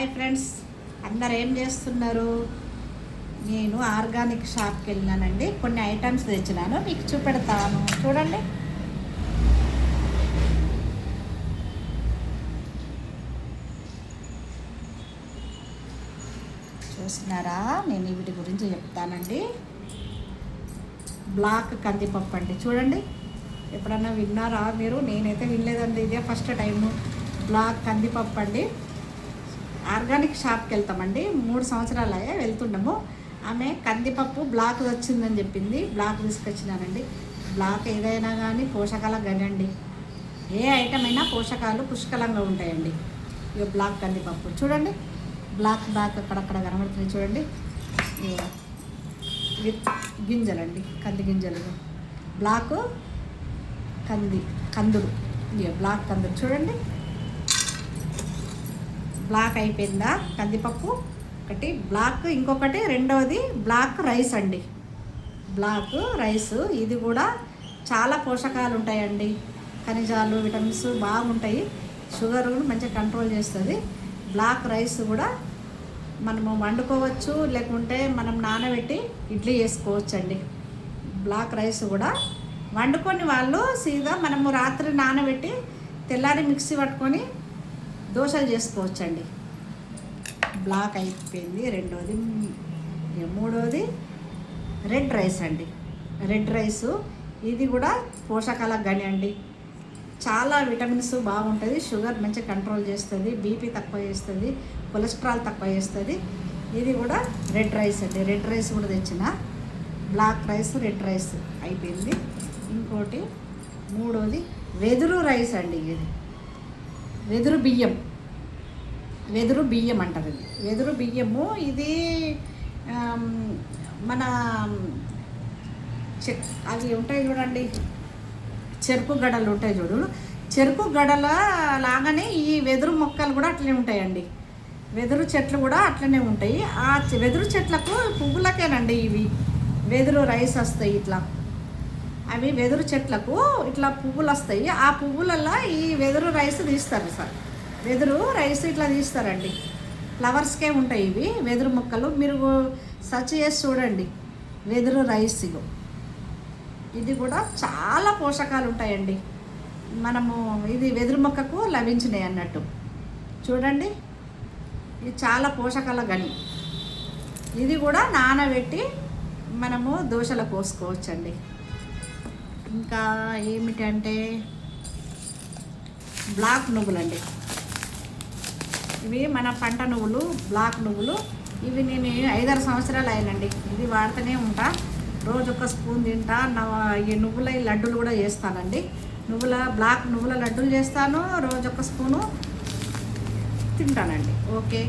Hi friends, అందరు ఏం చేస్తున్నారు? నేను ఆర్గానిక్ షాప్కి వెళ్ళినానండి. కొన్ని ఐటమ్స్ తెచ్చినాను, మీకు చూపెడతాను. చూడండి. చూసినారా? నేను వీటి గురించి చెప్తానండి. బ్లాక్ కందిపప్పు అండి. చూడండి, ఎప్పుడన్నా విన్నారా మీరు? నేనైతే వినలేదండి, ఇదే ఫస్ట్ టైము. బ్లాక్ కందిపప్పు అండి. ఆర్గానిక్ షాప్కి వెళ్తామండి. 3 సంవత్సరాలు అయ్యే వెళ్తున్నాము. ఆమె కందిపప్పు బ్లాక్ వచ్చిందని చెప్పింది. బ్లాక్ తీసుకొచ్చినానండి. బ్లాక్ ఏదైనా కానీ పోషకాల గనండి. ఏ ఐటమ్ అయినా పోషకాలు పుష్కలంగా ఉంటాయండి. ఇక బ్లాక్ కందిపప్పు చూడండి. బ్లాక్ అక్కడక్కడ కనబడుతున్నాయి చూడండి. విత్ గింజలండి, కంది గింజలు. బ్లాక్ కందులు. ఇక బ్లాక్ కందులు చూడండి. బ్లాక్ అయిపోయిందా కందిపప్పు ఒకటి, బ్లాక్ ఇంకొకటి, రెండవది బ్లాక్ రైస్ అండి. బ్లాక్ రైస్ ఇది కూడా చాలా పోషకాలు ఉంటాయండి. ఖనిజాలు, విటమిన్స్ బాగుంటాయి. షుగర్ మంచిగా కంట్రోల్ చేస్తుంది. బ్లాక్ రైస్ కూడా మనము వండుకోవచ్చు, లేకుంటే మనం నానబెట్టి ఇడ్లీ చేసుకోవచ్చు అండి. బ్లాక్ రైస్ కూడా వండుకొని వాళ్ళు సీదా మనము రాత్రి నానబెట్టి తెల్లారి మిక్సీ పట్టుకొని దోశలు చేసుకోవచ్చండి. బ్లాక్ అయిపోయింది. రెండోది. మూడోది రెడ్ రైస్ అండి. రెడ్ రైసు ఇది కూడా పోషకాల గని అండి. చాలా విటమిన్స్ బాగుంటుంది. షుగర్ మంచిగా కంట్రోల్ చేస్తుంది, బీపీ తక్కువ చేస్తుంది, కొలెస్ట్రాల్ తక్కువ చేస్తుంది. ఇది కూడా రెడ్ రైస్ అండి. రెడ్ రైస్ కూడా తెచ్చిన. బ్లాక్ రైస్, రెడ్ రైస్ అయిపోయింది. ఇంకోటి మూడోది వెదురు రైస్ అండి. ఇది వెదురు బియ్యం అంటారు. ఇది వెదురు బియ్యము. ఇది మన అవి ఉంటాయి చూడండి, చెరుకు గడలు ఉంటాయి చూడు. చెరుకు గడల లాగానే ఈ వెదురు మొక్కలు కూడా అట్లనే ఉంటాయండి. వెదురు చెట్లు కూడా అట్లనే ఉంటాయి. ఆ వెదురు చెట్లకు పువ్వులకేనండి ఇవి వెదురు రైస్ వస్తాయి. ఇట్లా అవి వెదురు చెట్లకు ఇట్లా పువ్వులు వస్తాయి. ఆ పువ్వులలో ఈ వెదురు రైస్ తీస్తారు సార్. వెదురు రైస్ ఇట్లా తీస్తారండి. ఫ్లవర్స్కే ఉంటాయి ఇవి వెదురు మొక్కలు. మీరు సర్చ్ చేసి చూడండి, వెదురు రైస్. ఇది కూడా చాలా పోషకాలు ఉంటాయండి. మనము ఇది వెదురు మొక్కకు లభించినాయి అన్నట్టు. చూడండి, ఇది చాలా పోషకాల గని. ఇది కూడా నానబెట్టి మనము దోశలు పోసుకోవచ్చండి. ఇంకా ఏమిటంటే బ్లాక్ నువ్వులండి. ఇవి మన పంట నువ్వులు, బ్లాక్ నువ్వులు. ఇవి నేను 5-6 సంవత్సరాలు అయినండి. ఇది వాడుతూనే ఉంటా. రోజు ఒక స్పూన్ తింటా. ఈ నువ్వుల లడ్డూలు కూడా చేస్తానండి. బ్లాక్ నువ్వుల లడ్డూలు చేస్తాను. రోజు ఒక స్పూను తింటానండి. ఓకే.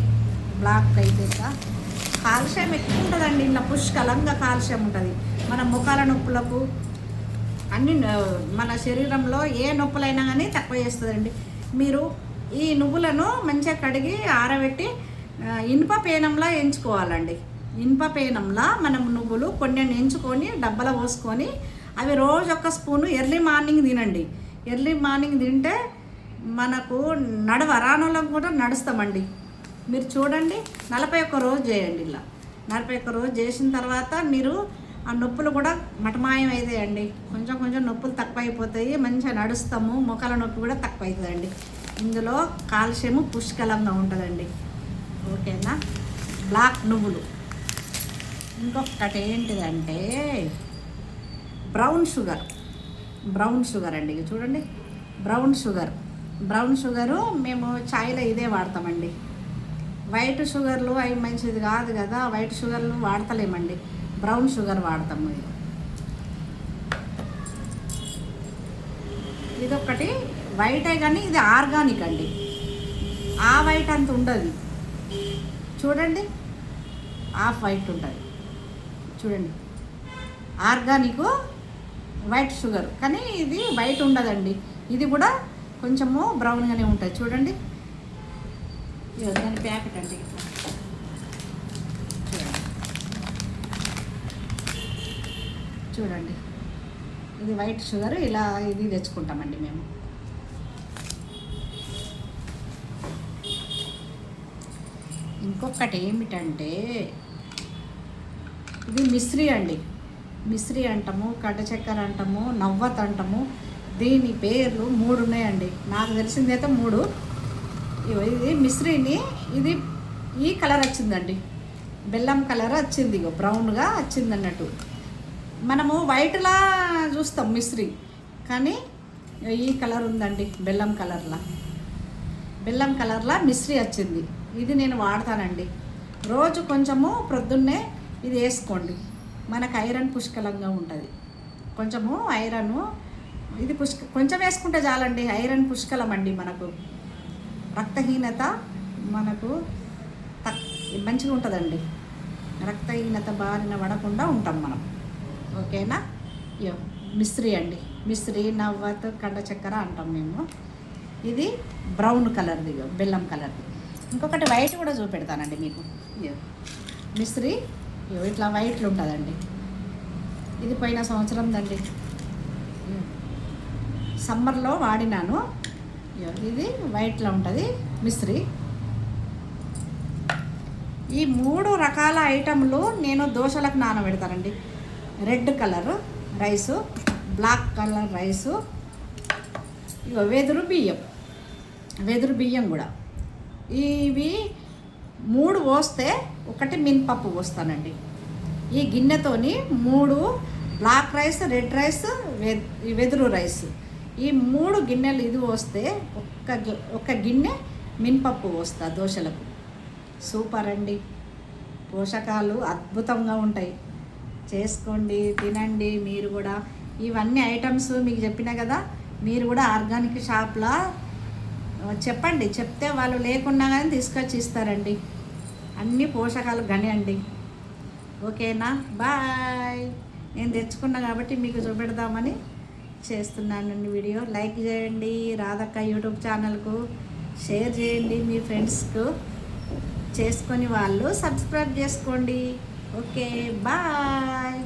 బ్లాక్ అయితే కాల్షియం ఎక్కువ ఉంటుందండి. ఇలా పుష్కలంగా కాల్షియం ఉంటుంది. మన ముఖాల నొప్పులకు అన్ని, మన శరీరంలో ఏ నొప్పులైనా కానీ తక్కువ చేస్తుందండి. మీరు ఈ నువ్వులను మంచిగా కడిగి ఆరబెట్టి ఇనుప పేనంలా ఎంచుకోవాలండి. ఇనుప పేనంలా మనం నువ్వులు కొన్ని ఎంచుకొని డబ్బాలో పోసుకొని అవి రోజు ఒక స్పూను ఎర్లీ మార్నింగ్ తినండి. ఎర్లీ మార్నింగ్ తింటే మనకు రానులకు కూడా నడుస్తామండి. మీరు చూడండి, 41 రోజు చేయండి. ఇలా 41 రోజు చేసిన తర్వాత మీరు ఆ నొప్పులు కూడా మటమాయం అవుతాయండి. కొంచెం నొప్పులు తక్కువ అయిపోతాయి. మంచిగా నడుస్తాము. మొక్కల నొప్పి కూడా తక్కువ అవుతుందండి. ఇందులో కాల్షియము పుష్కలంగా ఉంటుందండి. ఓకేనా? బ్లాక్ నువ్వులు. ఇంకొకటి ఏంటిదంటే బ్రౌన్ షుగర్ అండి. చూడండి, బ్రౌన్ షుగరు మేము చాయ్లో ఇదే వాడతామండి. వైట్ షుగర్లు అవి మంచిది కాదు కదా. వైట్ షుగర్లు వాడతలేమండి. బ్రౌన్ షుగర్ వాడతాము. ఇదొకటి వైటే కానీ ఇది ఆర్గానిక్ అండి. ఆ వైట్ అంత ఉండదు. చూడండి, హాఫ్ వైట్ ఉంటుంది. చూడండి, ఆర్గానిక్ వైట్ షుగర్, కానీ ఇది వైట్ ఉండదండి. ఇది కూడా కొంచెము బ్రౌన్గానే ఉంటుంది. చూడండి, దాని ప్యాకెట్ అండి. చూడండి, ఇది వైట్ షుగర్. ఇలా ఇది తెచ్చుకుంటామండి మేము. ఇంకొకటి ఏమిటంటే ఇది మిశ్రీ అండి. మిశ్రీ అంటాము, కడ్డ చక్కెర అంటాము, నవ్వత్ అంటాము. దీని పేర్లు 3 ఉన్నాయండి. నాకు తెలిసిందైతే 3. ఇది మిశ్రీని, ఇది ఈ కలర్ వచ్చిందండి, బెల్లం కలర్ వచ్చింది, ఇగో బ్రౌన్గా వచ్చింది అన్నట్టు. మనము వైట్లా చూస్తాం మిశ్రీ, కానీ ఈ కలర్ ఉందండి, బెల్లం కలర్లా మిశ్రీ వచ్చింది. ఇది నేను వాడతానండి. రోజు కొంచెము ప్రొద్దున్నే ఇది వేసుకోండి, మనకు ఐరన్ పుష్కలంగా ఉంటుంది. కొంచెము ఐరన్ ఇది కొంచెం వేసుకుంటే చాలండి, ఐరన్ పుష్కలం అండి. మనకు రక్తహీనత మనకు మంచిగా ఉంటుందండి. రక్తహీనత బారిన పడకుండా ఉంటాం మనం. ఓకేనా? మిశ్రీ అండి, మిశ్రీ, నవ్వత్, కండ చక్కెర అంటాం మేము. ఇది బ్రౌన్ కలర్ది, బెల్లం కలర్ది. ఇంకొకటి వైట్ కూడా చూపెడతానండి మీకు. మిశ్రీ ఇట్లా వైట్లు ఉంటుందండి. ఇది పోయిన సంవత్సరం దండి, సమ్మర్లో వాడినాను. ఇది వైట్లో ఉంటుంది మిశ్రీ. ఈ 3 రకాల ఐటెంలు నేను దోశలకు నానబెడతానండి. Red colour rice, black colour rice, వెదురు బియ్యం కూడా. ఇవి 3 పోస్తే ఒకటి మినపప్పు పోస్తానండి. ఈ గిన్నెతోని 3 బ్లాక్ రైస్, రెడ్ రైస్, వెదురు రైస్, ఈ 3 గిన్నెలు ఇది పోస్తే ఒక గిన్నె మినపప్పు పోస్తా దోశలకు. సూపర్ అండి, పోషకాలు అద్భుతంగా ఉంటాయి. చేసుకోండి, తినండి మీరు కూడా. ఇవన్నీ ఐటమ్స్ మీకు చెప్పినా కదా, మీరు కూడా ఆర్గానిక్ షాప్లో చెప్పండి, చెప్తే వాళ్ళు లేకున్నా కానీ తీసుకొచ్చి ఇస్తారండి. అన్ని పోషకాలు గని అండి. ఓకేనా? బాయ్. నేను తెచ్చుకున్నా కాబట్టి మీకు చూపెడదామని చేస్తున్నానండి వీడియో. లైక్ చేయండి, రాధక్క యూట్యూబ్ ఛానల్కు షేర్ చేయండి, మీ ఫ్రెండ్స్కు చేసుకొని వాళ్ళు సబ్స్క్రైబ్ చేసుకోండి. Okay, bye.